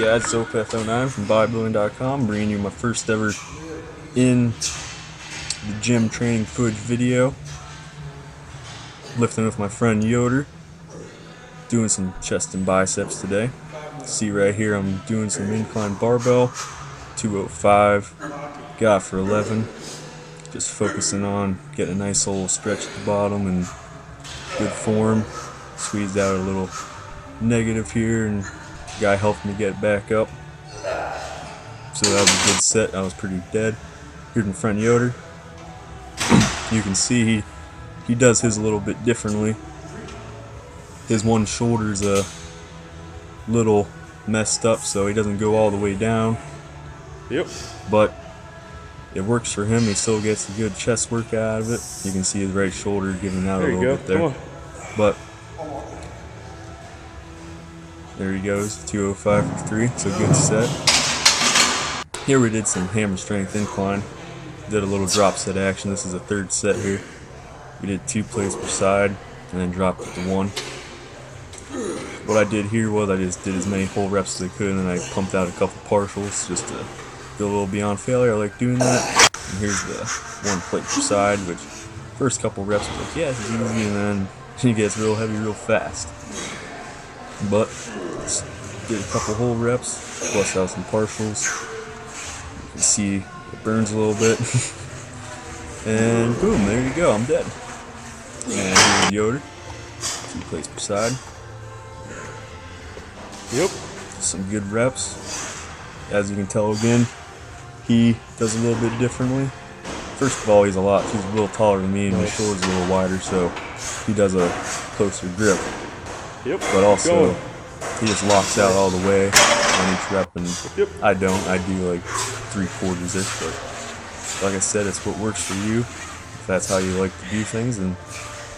guys, it's Opeth09 from bodybuilding.com, bringing you my first ever in the gym training footage video. Lifting with my friend Yoder, doing some chest and biceps today. See right here, I'm doing some incline barbell, 205, got for 11. Just focusing on getting a nice little stretch at the bottom and good form. Squeezed out a little negative here, and the guy helped me get back up. So that was a good set. I was pretty dead. Here's my friend Yoder. You can see he does his a little bit differently. His one shoulder's a little messed up, so he doesn't go all the way down. Yep. But it works for him. He still gets a good chest work out of it. You can see his right shoulder giving out a little bit there. Come on. But there he goes, 205 for 3. It's a good set. Here we did some hammer strength incline. Did a little drop set action. This is a third set here. We did 2 plates per side and then dropped it to 1. What I did here was I just did as many whole reps as I could, and then I pumped out a couple partials just to go a little beyond failure. I like doing that. And here's the 1 plate per side, which first couple reps was like, yeah, it's easy, and then it gets real heavy real fast. But did a couple whole reps, plus out some partials. You can see it burns a little bit. And boom, there you go, I'm dead. And here's Yoder, 2 plates per side. Yep. Some good reps. As you can tell again, he does a little bit differently. First of all, he's a little taller than me, and his shoulder's a little wider, so he does a closer grip. Yep. But also, he just locks out all the way on each rep, and Yep. I don't. I do like 3/4-ish, but like I said, it's what works for you. If that's how you like to do things, then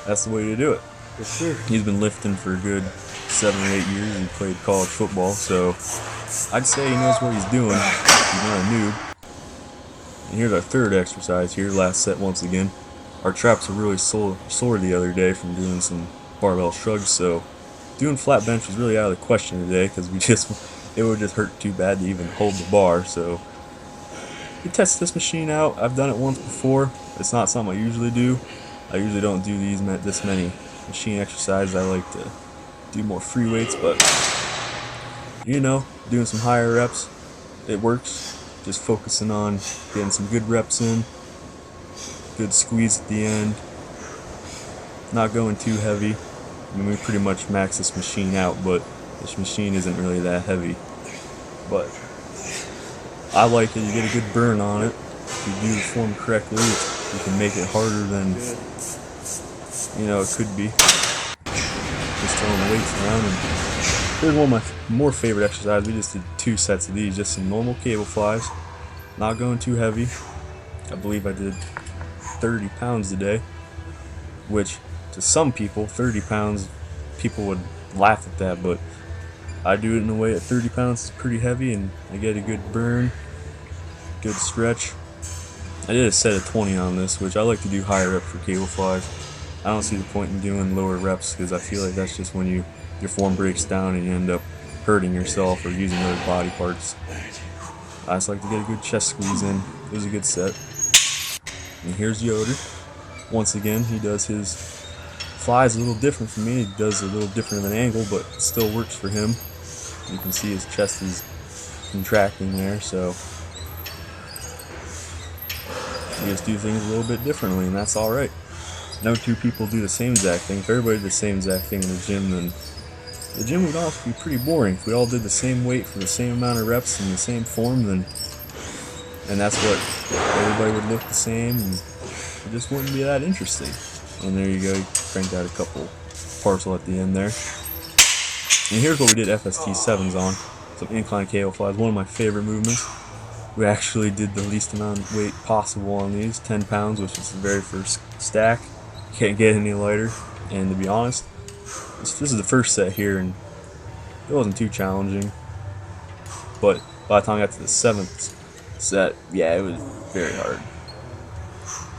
that's the way to do it. Yes, sir. He's been lifting for a good 7 or 8 years. He played college football, so I'd say he knows what he's doing. He's not a noob. And here's our third exercise here, last set once again. Our traps were really sore the other day from doing some barbell shrugs, so doing flat bench was really out of the question today, because it would just hurt too bad to even hold the bar. So we test this machine out. I've done it once before. It's not something I usually do. I usually don't do this many machine exercises. I like to do more free weights, but you know, doing some higher reps, it works. Just focusing on getting some good reps in, good squeeze at the end, not going too heavy. I mean, we pretty much max this machine out, but this machine isn't really that heavy. But I like it. You get a good burn on it. If you do the form correctly, you can make it harder than it could be. Just throwing weights around. And here's one of my more favorite exercises. We just did 2 sets of these, just some normal cable flies, not going too heavy. I believe I did 30 pounds today, which to some people, 30 pounds, people would laugh at that, but I do it in a way at 30 pounds is pretty heavy, and I get a good burn, good stretch. I did a set of 20 on this, which I like to do higher reps for cable flies. I don't see the point in doing lower reps, because I feel like that's just when your form breaks down and you end up hurting yourself or using other body parts. I just like to get a good chest squeeze in. It was a good set. And here's Yoder. Once again, he does his flies a little different from me. He does a little different of an angle, but it still works for him. You can see his chest is contracting there, so we just do things a little bit differently, and that's alright. No 2 people do the same exact thing. If everybody did the same exact thing in the gym, then the gym would also be pretty boring. If we all did the same weight for the same amount of reps in the same form, and that's what everybody would look the same, and it just wouldn't be that interesting. And there you go, you cranked out a couple parcel at the end there. And here's what we did FST7s on. Some incline cable flies, one of my favorite movements. We actually did the least amount of weight possible on these, 10 pounds, which is the very first stack. Can't get any lighter, and to be honest, this is the first set here, and it wasn't too challenging, but by the time I got to the 7th set, yeah, it was very hard.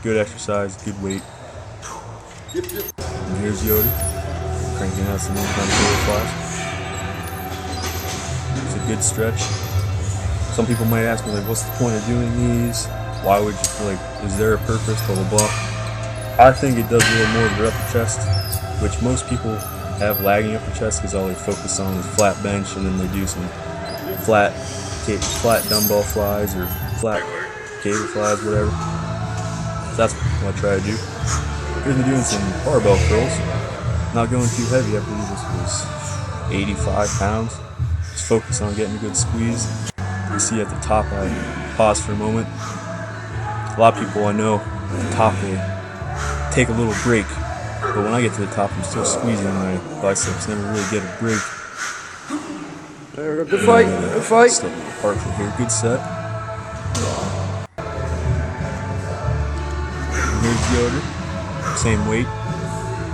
Good exercise, good weight. And here's Yoder, cranking out some incline cable flies. It's a good stretch. Some people might ask me, like, what's the point of doing these? Why would you, like, is there a purpose, blah, blah, blah. I think it does a little more to the upper chest, which most people have lagging upper chest because all they focus on is flat bench, and then they do some flat dumbbell flies or flat cable flies, whatever. So that's what I try to do. Here's me doing some barbell curls. Not going too heavy. I believe this was 85 pounds. Just focus on getting a good squeeze. You see at the top, I pause for a moment. A lot of people I know at the top, they take a little break. But when I get to the top, I'm still squeezing my biceps. Never really get a break. There we go. Good fight. Good fight. Slipping apart from here. Good set. And here's Yoder. Same weight.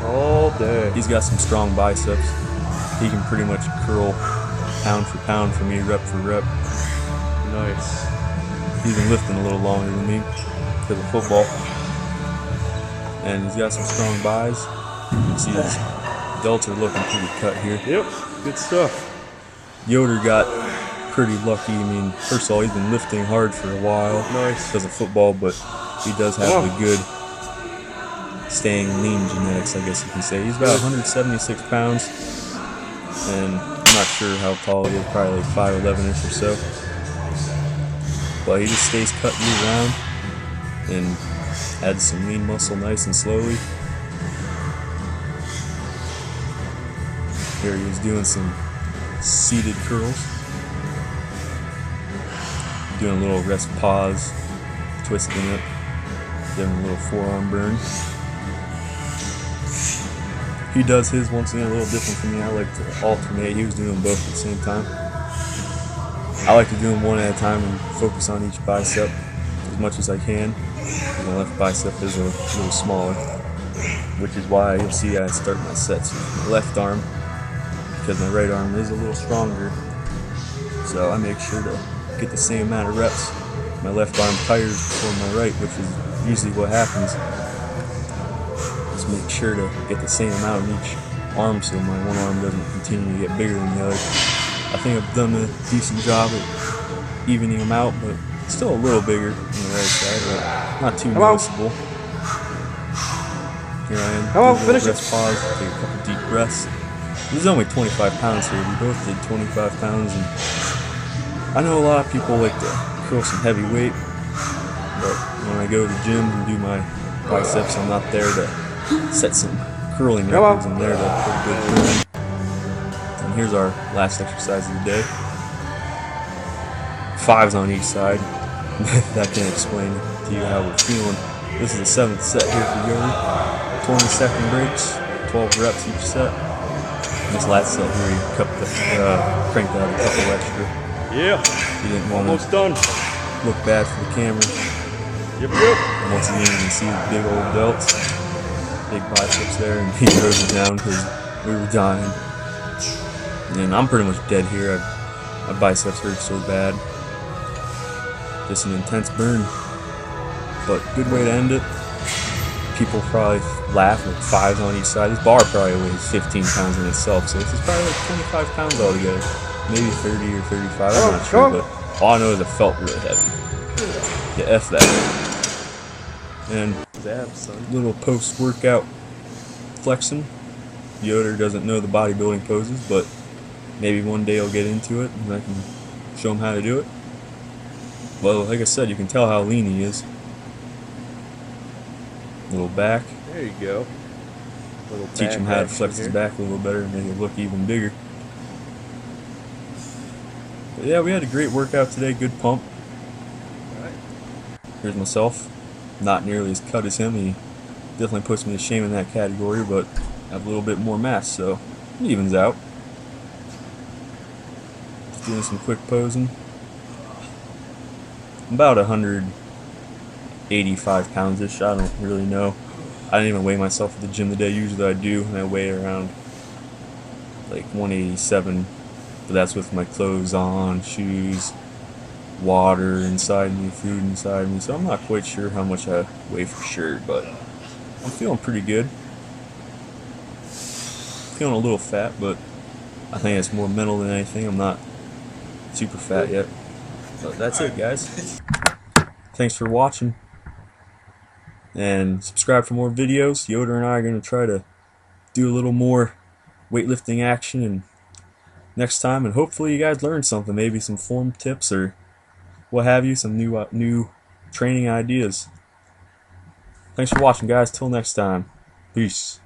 All day. He's got some strong biceps. He can pretty much curl pound for pound for me, rep for rep. Nice. He's been lifting a little longer than me because of football. And he's got some strong buys. You can see his delts are looking pretty cut here. Yep. Good stuff. Yoder got pretty lucky. I mean, first of all, he's been lifting hard for a while. Nice. Because of football, but he does have the good staying lean genetics, I guess you can say. He's about 176 pounds, and I'm not sure how tall he is, probably like 5'11"-ish or so. But he just stays cut year round and adds some lean muscle nice and slowly. Here he is doing some seated curls. Doing a little rest pause, twisting it, giving a little forearm burn. He does his once again a little different from me. I like to alternate. He was doing both at the same time. I like to do them one at a time and focus on each bicep as much as I can. My left bicep is a little smaller, which is why you'll see I start my sets with my left arm, because my right arm is a little stronger. So I make sure to get the same amount of reps. My left arm tires before my right, which is usually what happens. Just make sure to get the same amount in each arm so my one arm doesn't continue to get bigger than the other. I think I've done a decent job at evening them out, but still a little bigger on the right side, but not too noticeable. Here I am. Come on, do a finish rest pause, take a couple deep breaths. This is only 25 pounds here. We both did 25 pounds, and I know a lot of people like to curl some heavy weight, but when I go to the gym and do my biceps, I'm not there to set some curling records. I'm there to put a good curl. And here's our last exercise of the day. 5s on each side. That can explain to you how we're feeling. This is the 7th set here for Yoder. 20-second breaks, 12 reps each set. This last set here, he cranked out a couple extra. Yeah. He didn't want Almost done. look bad for the camera. Yep. And once again, you can see the big old delts, big biceps there, and he drove it down because we were dying. And I'm pretty much dead here. My biceps hurt so bad. Just an intense burn. But good way to end it. People probably laugh with 5s on each side. This bar probably weighs 15 pounds in itself, so this is probably like 25 pounds altogether. Maybe 30 or 35, I'm not sure, but all I know is it felt really heavy. Yeah, F that. And little post-workout flexing. Yoder doesn't know the bodybuilding poses, but maybe one day I'll get into it and I can show him how to do it. Well, like I said, you can tell how lean he is. Little back. There you go. Teach him how to flex his back a little better and make it look even bigger. But yeah, we had a great workout today. Good pump. Here's myself. Not nearly as cut as him. He definitely puts me to shame in that category, but I have a little bit more mass, so it evens out. Just doing some quick posing. I'm about 185 pounds-ish. I don't really know. I didn't even weigh myself at the gym today. Usually I do, and I weigh around like 187. But that's with my clothes on, shoes, water inside me, food inside me. So I'm not quite sure how much I weigh for sure, but I'm feeling pretty good. Feeling a little fat, but I think it's more mental than anything. I'm not super fat yet. But that's it, guys. Thanks for watching. And subscribe for more videos. Yoder and I are going to try to do a little more weightlifting action and next time, and hopefully you guys learned something, maybe some form tips or what have you, some new training ideas. Thanks for watching, guys. Till next time. Peace.